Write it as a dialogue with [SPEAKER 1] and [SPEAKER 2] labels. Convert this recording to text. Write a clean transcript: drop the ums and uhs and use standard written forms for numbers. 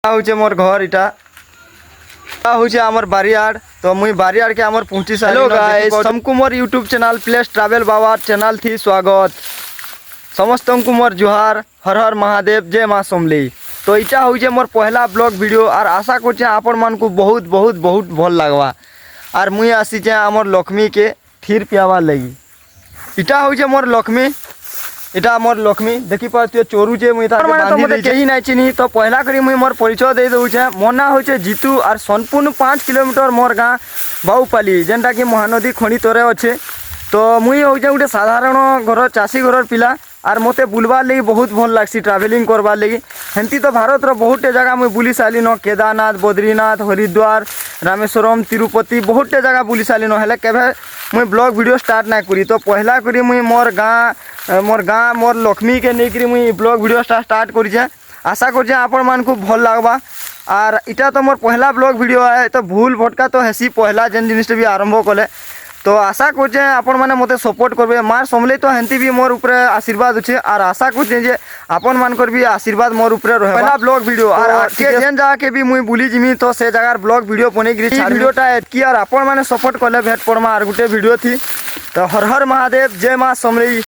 [SPEAKER 1] हूँ मोर घर इटा हूँ आमर बारियाड़। तो मुई बारियाड़ के आमर पहुँची सारी। हेलो गाइस, तुमको मोर यूट्यूब चैनल प्लेस ट्रैवल बाबा चैनल थी स्वागत। समस्त को मोर जुहार, हर हर महादेव, जय माँ समली। तो इटा हूँ मोर पहला ब्लॉग वीडियो और आशा कर आपण मन को बहुत बहुत बहुत भल लगवा। और मुई आसी आमर लक्ष्मी के खीर पियावार लगी। इटा हूँ मोर लक्ष्मी, इटा मोर लक्ष्मी देखी पारे चोरू जे मुई मते कहीं नहीं चिन्ही। तो पहला करी मुई मोर परिचय दे दूचे। मोर ना होचे जीतू और संपूर्ण 5 किलोमीटर मोर गाँ बाऊपाली जेनटा कि महानदी खणी तरे अच्छे। तो मुई होचे गोटे साधारण घर चाषी घर पिला और मते बुलवार लगी बहुत भल लगसी ट्रावेलिंग करवार लगी। हेंती तो भारत रो बहुत जगह मुई बुली साली न, केदारनाथ, बद्रीनाथ, हरिद्वार, रामेश्वरम, तिरुपति बहुत जगह बुली साली न। हेले केभे मुई ब्लॉग वीडियो स्टार्ट ना करी। तो पहला करी मुई मोर गाँ मोर लक्ष्मी के नहीं मुई ब्लॉग वीडियो स्टार्ट करी। आशा कर आपण मान को भल लगवा। और इटा तो मोर पहला ब्लॉग वीडियो है। तो भूल भटका तो हेसी पहला जेन जिनिस भी आरंभ कले। तो आशा कर आपण मैंने मते सपोर्ट करेंगे। मार समले तो हेंती भी मोर ऊपर आशीर्वाद अच्छे और आशा कर आपण मानकर भी आशीर्वाद मोर ऊपर रहे। पहला ब्लॉग वीडियो और जेन जगह के भी मुई बुली जिमी तो से जगह ब्लॉग वीडियो बने वीडियोटा एतकी और आपण मैंने सपोर्ट कले भेट पड़मा और गोटे वीडियो थी। तो हर हर महादेव, जय माँ समली।